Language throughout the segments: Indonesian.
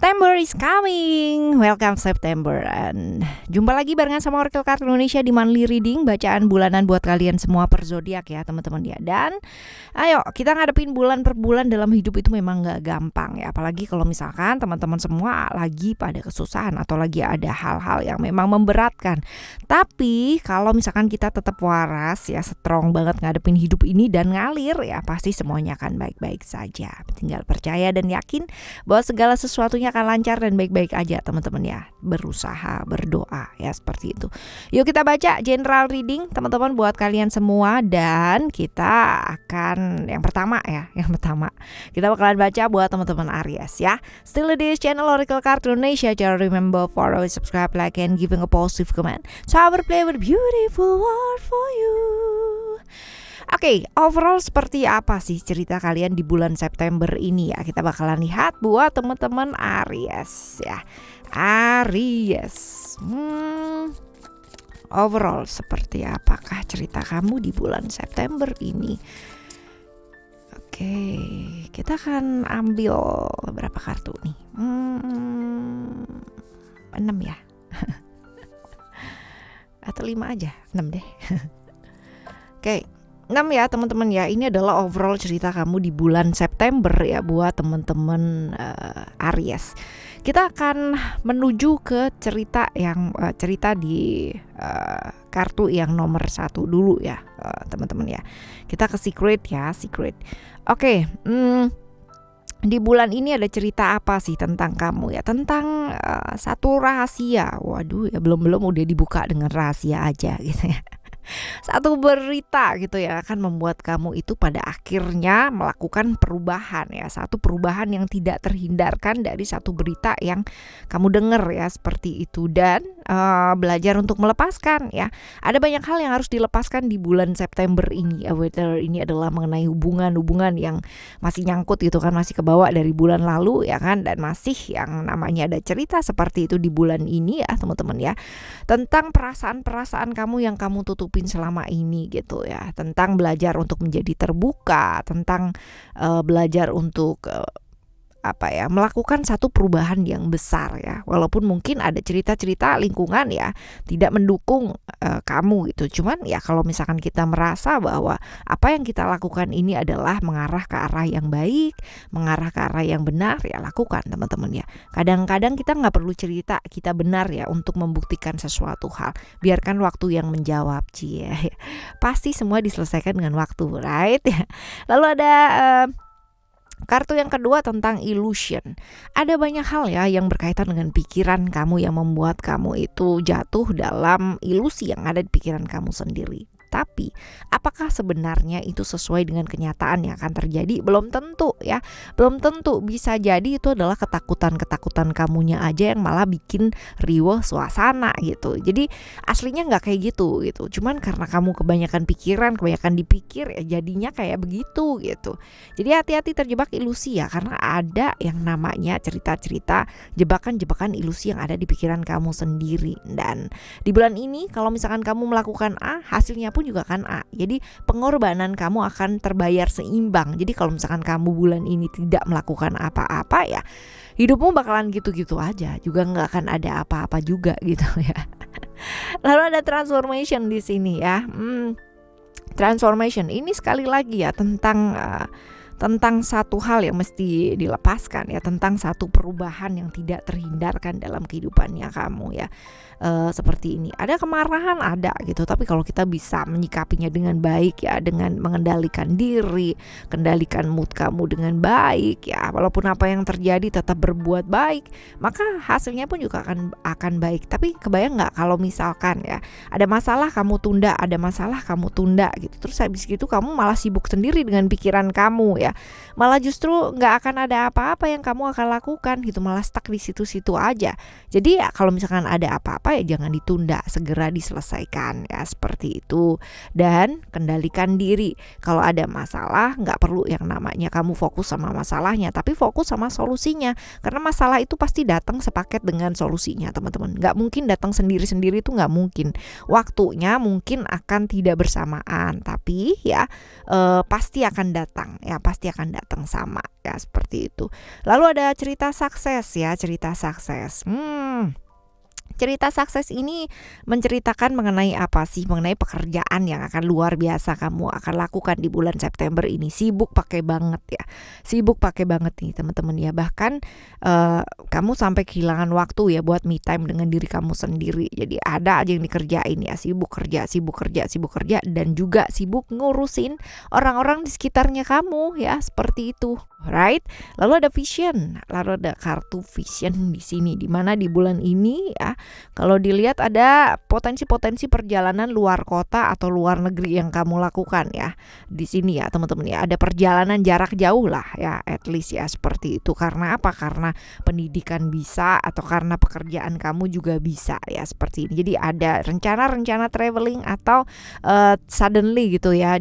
September is coming. Welcome September. And jumpa lagi barengan sama Oracle Card Indonesia di monthly reading, bacaan bulanan buat kalian semua per zodiak ya teman-teman ya. Dan ayo kita ngadepin bulan per bulan dalam hidup itu memang gak gampang ya. Apalagi kalau misalkan teman-teman semua lagi pada kesusahan atau lagi ada hal-hal yang memang memberatkan. Tapi kalau misalkan kita tetap waras ya, strong banget ngadepin hidup ini dan ngalir ya, pasti semuanya akan baik-baik saja. Tinggal percaya dan yakin bahwa segala sesuatunya akan lancar dan baik-baik aja teman-teman ya. Berusaha, berdoa ya, seperti itu. Yuk kita baca general reading teman-teman buat kalian semua. Dan kita akan yang pertama kita bakalan baca buat teman-teman Aries ya. Still this channel Oracle Card Indonesia. Jangan remember, follow, subscribe, like, and giving a positive comment. So I will play with beautiful word for you. Oke, overall seperti apa sih cerita kalian di bulan September ini ya? Kita bakalan lihat buat teman-teman Aries ya. Aries. Overall seperti apakah cerita kamu di bulan September ini? Oke, kita akan ambil berapa kartu nih? 6 ya. Atau 5 aja, 6 deh. Oke. 6 ya teman-teman ya, ini adalah overall cerita kamu di bulan September ya buat teman-teman Aries. Kita akan menuju ke cerita yang cerita di kartu yang nomor 1 dulu ya teman-teman ya. Kita ke secret ya, secret. Oke, di bulan ini ada cerita apa sih tentang kamu ya? Tentang satu rahasia. Waduh ya, belum udah dibuka dengan rahasia aja gitu ya. Satu berita gitu ya akan membuat kamu itu pada akhirnya melakukan perubahan ya. Satu perubahan yang tidak terhindarkan dari satu berita yang kamu dengar ya, seperti itu. Dan belajar untuk melepaskan ya. Ada banyak hal yang harus dilepaskan di bulan September ini. Whether ini adalah mengenai hubungan yang masih nyangkut gitu kan, masih kebawa dari bulan lalu ya kan. Dan masih yang namanya ada cerita seperti itu di bulan ini ya teman-teman ya. Tentang perasaan-perasaan kamu yang kamu tutupin selama ini gitu ya. Tentang belajar untuk menjadi terbuka. Tentang belajar untuk melakukan satu perubahan yang besar ya. Walaupun mungkin ada cerita-cerita lingkungan ya tidak mendukung kamu gitu. Cuman ya kalau misalkan kita merasa bahwa apa yang kita lakukan ini adalah mengarah ke arah yang baik, mengarah ke arah yang benar, ya lakukan teman-teman ya. Kadang-kadang kita nggak perlu cerita kita benar ya untuk membuktikan sesuatu hal. Biarkan waktu yang menjawab ya. Pasti semua diselesaikan dengan waktu, right? Lalu ada kartu yang kedua tentang illusion. Ada banyak hal ya yang berkaitan dengan pikiran kamu yang membuat kamu itu jatuh dalam ilusi yang ada di pikiran kamu sendiri. Tapi apakah sebenarnya itu sesuai dengan kenyataan yang akan terjadi? Belum tentu ya. Belum tentu, bisa jadi itu adalah ketakutan-ketakutan kamunya aja yang malah bikin riweh suasana gitu. Jadi aslinya gak kayak gitu. Cuman karena kamu kebanyakan pikiran, kebanyakan dipikir ya jadinya kayak begitu gitu. Jadi hati-hati terjebak ilusi ya. Karena ada yang namanya cerita-cerita jebakan-jebakan ilusi yang ada di pikiran kamu sendiri. Dan di bulan ini kalau misalkan kamu melakukan A, hasilnya pun juga kan A. Jadi pengorbanan kamu akan terbayar seimbang. Jadi kalau misalkan kamu bulan ini tidak melakukan apa-apa ya, hidupmu bakalan gitu-gitu aja. Juga nggak akan ada apa-apa juga gitu ya. Lalu ada transformation di sini ya. Transformation ini sekali lagi ya tentang satu hal yang mesti dilepaskan ya, tentang satu perubahan yang tidak terhindarkan dalam kehidupannya kamu ya. Seperti ini, ada kemarahan ada gitu, tapi kalau kita bisa menyikapinya dengan baik ya, dengan mengendalikan diri, kendalikan mood kamu dengan baik ya, walaupun apa yang terjadi tetap berbuat baik, maka hasilnya pun juga akan baik. Tapi kebayang nggak kalau misalkan ya ada masalah kamu tunda gitu, terus habis gitu kamu malah sibuk sendiri dengan pikiran kamu ya, malah justru nggak akan ada apa-apa yang kamu akan lakukan gitu, malah stuck di situ-situ aja. Jadi ya kalau misalkan ada apa-apa ya jangan ditunda, segera diselesaikan ya, seperti itu. Dan kendalikan diri. Kalau ada masalah nggak perlu yang namanya kamu fokus sama masalahnya, tapi fokus sama solusinya. Karena masalah itu pasti datang sepaket dengan solusinya teman-teman. Nggak mungkin datang sendiri-sendiri, itu nggak mungkin. Waktunya mungkin akan tidak bersamaan, tapi ya pasti akan datang ya, pasti akan datang sama ya, seperti itu. Lalu ada cerita sukses ya, cerita sukses. Cerita sukses ini menceritakan mengenai apa sih? Mengenai pekerjaan yang akan luar biasa kamu akan lakukan di bulan September ini. Sibuk pakai banget ya. Sibuk pakai banget nih teman-teman ya. Bahkan kamu sampai kehilangan waktu ya buat me time dengan diri kamu sendiri. Jadi ada aja yang dikerjain ya. Sibuk kerja dan juga sibuk ngurusin orang-orang di sekitarnya kamu ya, seperti itu. Right? Lalu ada vision. Lalu ada kartu vision di sini, di mana di bulan ini ya, kalau dilihat ada potensi-potensi perjalanan luar kota atau luar negeri yang kamu lakukan ya. Di sini ya teman-teman ya, ada perjalanan jarak jauh lah ya, at least ya, seperti itu. Karena apa? Karena pendidikan bisa, atau karena pekerjaan kamu juga bisa ya, seperti ini. Jadi ada rencana-rencana traveling atau suddenly gitu ya,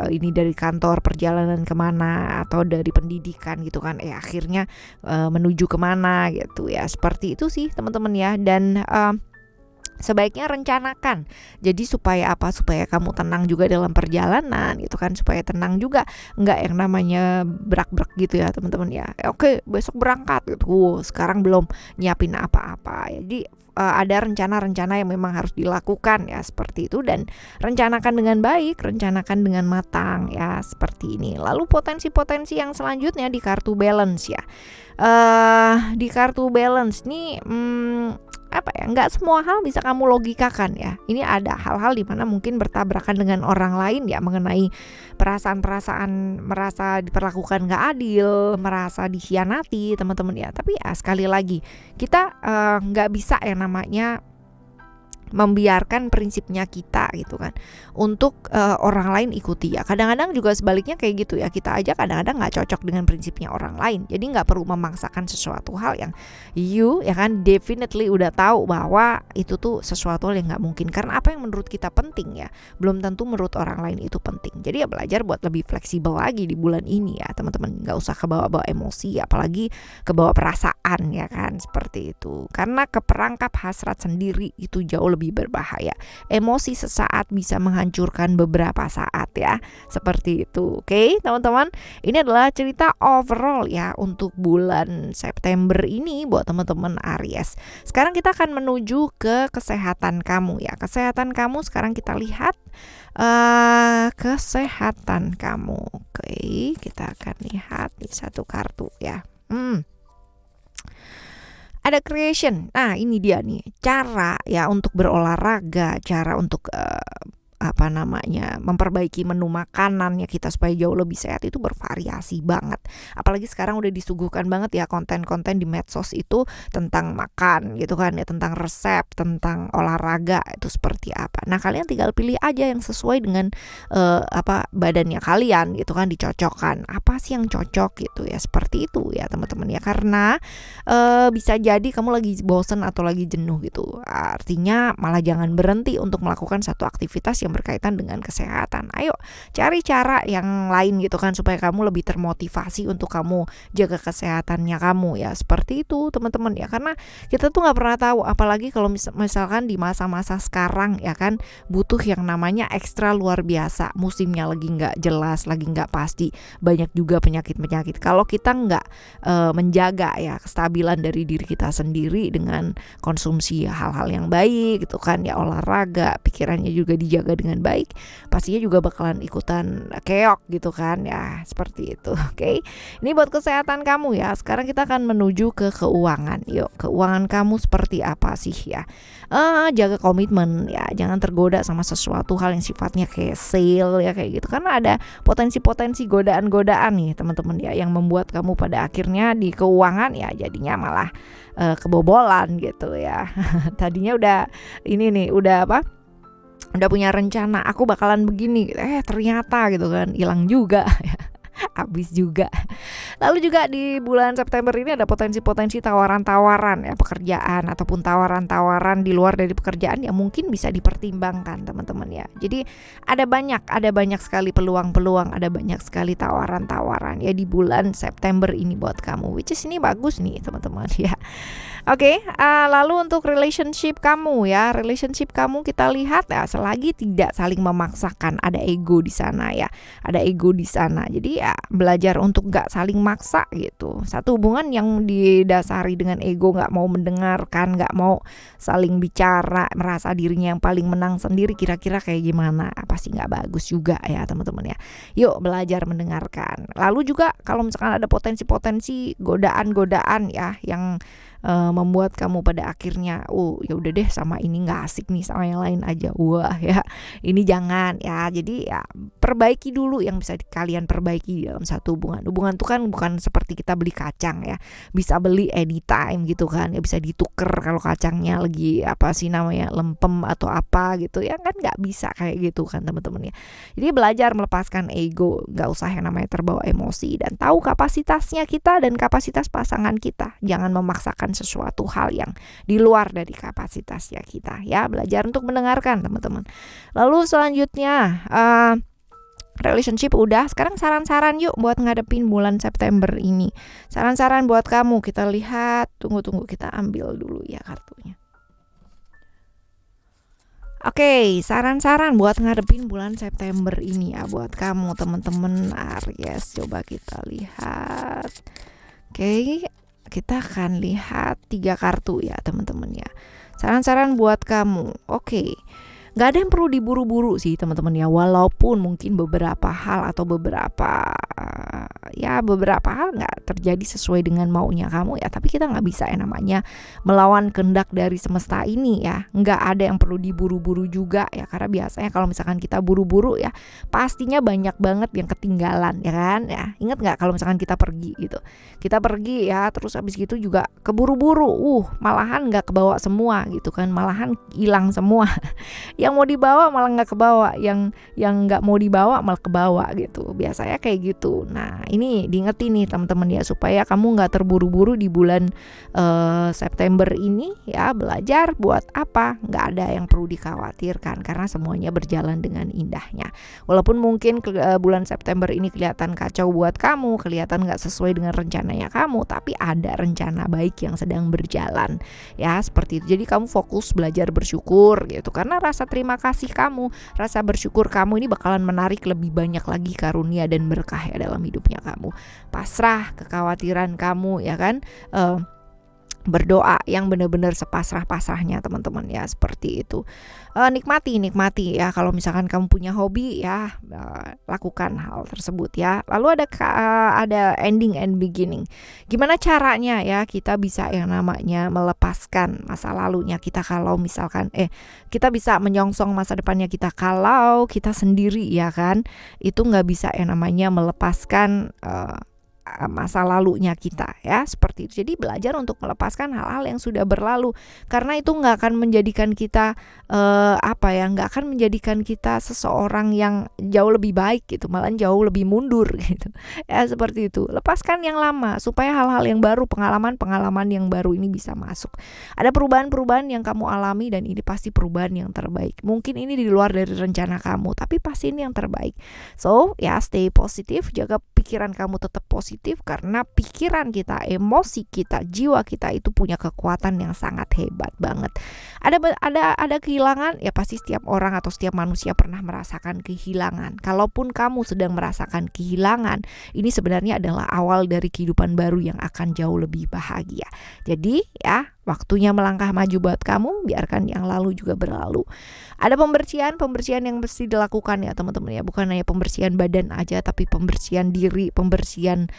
ini dari kantor perjalanan kemana, atau dari pendidikan gitu kan, akhirnya menuju kemana gitu ya, seperti itu sih teman-teman ya. Dan sebaiknya rencanakan. Jadi supaya apa? Supaya kamu tenang juga dalam perjalanan gitu kan, supaya tenang juga, nggak yang namanya brak-brak gitu ya teman-teman ya. Oke, besok berangkat gitu. Sekarang belum nyiapin apa-apa. Jadi ada rencana-rencana yang memang harus dilakukan ya, seperti itu. Dan rencanakan dengan baik, rencanakan dengan matang ya, seperti ini. Lalu potensi-potensi yang selanjutnya di kartu balance ya. Di kartu balance nih nggak semua hal bisa kamu logikakan ya. Ini ada hal-hal di mana mungkin bertabrakan dengan orang lain ya, mengenai perasaan-perasaan merasa diperlakukan nggak adil, merasa dikhianati teman-teman ya. Tapi ya sekali lagi, kita nggak bisa yang namanya membiarkan prinsipnya kita gitu kan untuk orang lain ikuti ya. Kadang-kadang juga sebaliknya kayak gitu ya, kita aja kadang-kadang nggak cocok dengan prinsipnya orang lain. Jadi nggak perlu memaksakan sesuatu hal yang ya kan definitely udah tahu bahwa itu tuh sesuatu hal yang nggak mungkin. Karena apa yang menurut kita penting ya, belum tentu menurut orang lain itu penting. Jadi ya belajar buat lebih fleksibel lagi di bulan ini ya teman-teman. Nggak usah kebawa-bawa emosi, apalagi kebawa perasaan ya kan, seperti itu. Karena keperangkap hasrat sendiri itu jauh lebih berbahaya. Emosi sesaat bisa menghancurkan beberapa saat ya, seperti itu. Oke, teman-teman, ini adalah cerita overall ya untuk bulan September ini buat teman-teman Aries. Sekarang kita akan menuju ke kesehatan kamu ya. Kesehatan kamu sekarang kita lihat kesehatan kamu. Oke, kita akan lihat di satu kartu ya. Ada creation. Nah, ini dia nih cara ya untuk berolahraga, cara untuk memperbaiki menu makanan ya kita supaya jauh lebih sehat itu bervariasi banget. Apalagi sekarang udah disuguhkan banget ya konten-konten di medsos itu tentang makan gitu kan ya, tentang resep, tentang olahraga itu seperti apa. Nah, kalian tinggal pilih aja yang sesuai dengan badannya kalian gitu kan, dicocokkan. Apa sih yang cocok gitu ya, seperti itu ya teman-teman ya. Karena bisa jadi kamu lagi bosen atau lagi jenuh gitu. Artinya malah jangan berhenti untuk melakukan satu aktivitas yang berkaitan dengan kesehatan. Ayo cari cara yang lain gitu kan, supaya kamu lebih termotivasi untuk kamu jaga kesehatannya kamu ya, seperti itu teman-teman ya. Karena kita tuh nggak pernah tahu, apalagi kalau misalkan di masa-masa sekarang ya kan, butuh yang namanya ekstra luar biasa. Musimnya lagi nggak jelas, lagi nggak pasti, banyak juga penyakit-penyakit. Kalau kita nggak menjaga ya kestabilan dari diri kita sendiri dengan konsumsi hal-hal yang baik gitu kan ya, olahraga, pikirannya juga dijaga dengan baik, pastinya juga bakalan ikutan keok gitu kan ya, seperti itu. Oke. Ini buat kesehatan kamu ya. Sekarang kita akan menuju ke keuangan. Yuk, keuangan kamu seperti apa sih ya? Jaga komitmen ya, jangan tergoda sama sesuatu hal yang sifatnya kayak sale ya, kayak gitu. Karena ada potensi-potensi godaan-godaan nih teman-teman ya, yang membuat kamu pada akhirnya di keuangan ya jadinya malah kebobolan gitu ya. Tadinya udah udah punya rencana, aku bakalan begini, ternyata gitu kan hilang juga habis juga. Lalu juga di bulan September ini ada potensi-potensi tawaran-tawaran ya pekerjaan, ataupun tawaran-tawaran di luar dari pekerjaan yang mungkin bisa dipertimbangkan teman-teman ya. Jadi ada banyak sekali peluang-peluang, ada banyak sekali tawaran-tawaran ya di bulan September ini buat kamu, which is ini bagus nih teman-teman ya. Oke, lalu untuk relationship kamu ya, relationship kamu kita lihat ya selagi tidak saling memaksakan, ada ego di sana ya, ada ego di sana. Jadi ya belajar untuk gak saling maksa gitu. Satu hubungan yang didasari dengan ego, gak mau mendengarkan, gak mau saling bicara, merasa dirinya yang paling menang sendiri, kira-kira kayak gimana? Pasti gak bagus juga ya teman-teman ya. Yuk belajar mendengarkan. Lalu juga kalau misalkan ada potensi-potensi godaan-godaan ya yang membuat kamu pada akhirnya ya udah deh sama ini nggak asik nih, sama yang lain aja, wah ya ini jangan ya. Jadi ya perbaiki dulu yang bisa kalian perbaiki dalam satu hubungan tuh kan bukan seperti kita beli kacang ya, bisa beli anytime gitu kan ya, bisa dituker kalau kacangnya lagi apa sih namanya lempem atau apa gitu ya kan, nggak bisa kayak gitu kan teman-teman ya. Jadi belajar melepaskan ego, nggak usah yang namanya terbawa emosi, dan tahu kapasitasnya kita dan kapasitas pasangan kita. Jangan memaksakan sesuatu hal yang di luar dari kapasitasnya kita ya. Belajar untuk mendengarkan teman-teman. Lalu selanjutnya relationship udah, sekarang saran-saran yuk buat ngadepin bulan September ini. Saran-saran buat kamu, kita lihat, tunggu kita ambil dulu ya kartunya. Oke, saran-saran buat ngadepin bulan September ini ya buat kamu teman-teman Aries. Coba kita lihat. Oke, kita akan lihat 3 kartu ya teman-teman ya. Saran-saran buat kamu. Oke. Gak ada yang perlu diburu-buru sih teman-teman ya, walaupun mungkin beberapa hal atau beberapa hal nggak terjadi sesuai dengan maunya kamu ya, tapi kita nggak bisa yang namanya melawan kehendak dari semesta ini ya. Nggak ada yang perlu diburu-buru juga ya, karena biasanya kalau misalkan kita buru-buru ya pastinya banyak banget yang ketinggalan ya kan ya. Ingat nggak kalau misalkan kita pergi gitu, kita pergi ya terus habis gitu juga keburu-buru, malahan nggak kebawa semua gitu kan, malahan hilang semua. Yang mau dibawa malah nggak kebawa, yang nggak mau dibawa malah kebawa gitu, biasanya kayak gitu. Nah ini diingetin nih teman-teman ya, supaya kamu nggak terburu-buru di bulan September ini ya. Belajar buat apa, nggak ada yang perlu dikhawatirkan karena semuanya berjalan dengan indahnya. Walaupun mungkin bulan September ini kelihatan kacau buat kamu, kelihatan nggak sesuai dengan rencananya kamu, tapi ada rencana baik yang sedang berjalan ya, seperti itu. Jadi kamu fokus belajar bersyukur gitu, karena rasa terima kasih kamu, rasa bersyukur kamu ini bakalan menarik lebih banyak lagi karunia dan berkah ya dalam hidupnya kamu. Pasrah kekhawatiran kamu ya kan, berdoa yang benar-benar sepasrah-pasrahnya teman-teman ya, seperti itu. Nikmati ya, kalau misalkan kamu punya hobi ya, lakukan hal tersebut ya. Lalu ada ending and beginning. Gimana caranya ya kita bisa yang namanya melepaskan masa lalunya kita, kalau misalkan kita bisa menyongsong masa depannya kita, kalau kita sendiri ya kan itu nggak bisa yang namanya melepaskan masa lalunya kita ya, seperti itu. Jadi belajar untuk melepaskan hal-hal yang sudah berlalu, karena itu nggak akan menjadikan kita nggak akan menjadikan kita seseorang yang jauh lebih baik gitu, malah jauh lebih mundur gitu ya, seperti itu. Lepaskan yang lama supaya hal-hal yang baru, pengalaman yang baru ini bisa masuk. Ada perubahan-perubahan yang kamu alami dan ini pasti perubahan yang terbaik. Mungkin ini di luar dari rencana kamu, tapi pasti ini yang terbaik. So ya, stay positif, jaga pikiran kamu tetap positif, karena pikiran kita, emosi kita, jiwa kita itu punya kekuatan yang sangat hebat banget. Ada kehilangan ya, pasti setiap orang atau setiap manusia pernah merasakan kehilangan. Kalaupun kamu sedang merasakan kehilangan, ini sebenarnya adalah awal dari kehidupan baru yang akan jauh lebih bahagia. Jadi ya, waktunya melangkah maju buat kamu, biarkan yang lalu juga berlalu. Ada pembersihan yang mesti dilakukan ya teman-teman ya, bukan hanya pembersihan badan aja, tapi pembersihan diri, pembersihan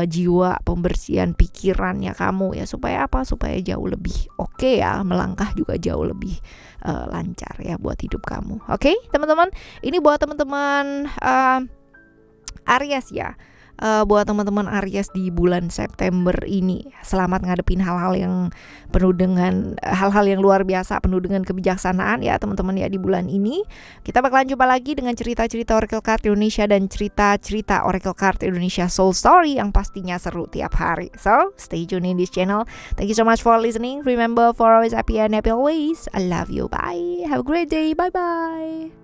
jiwa, pembersihan pikirannya kamu ya, supaya apa? Supaya jauh lebih oke ya, melangkah juga jauh lebih lancar ya buat hidup kamu. Oke, teman-teman, ini buat teman-teman Aries ya. Buat teman-teman Aries di bulan September ini, selamat ngadepin hal-hal yang penuh dengan hal-hal yang luar biasa, penuh dengan kebijaksanaan ya teman-teman ya di bulan ini. Kita bakalan jumpa lagi dengan cerita-cerita Oracle Card Indonesia dan cerita-cerita Oracle Card Indonesia Soul Story yang pastinya seru tiap hari. So stay tuned in this channel. Thank you so much for listening. Remember, for always happy and happy always. I love you. Bye. Have a great day. Bye bye.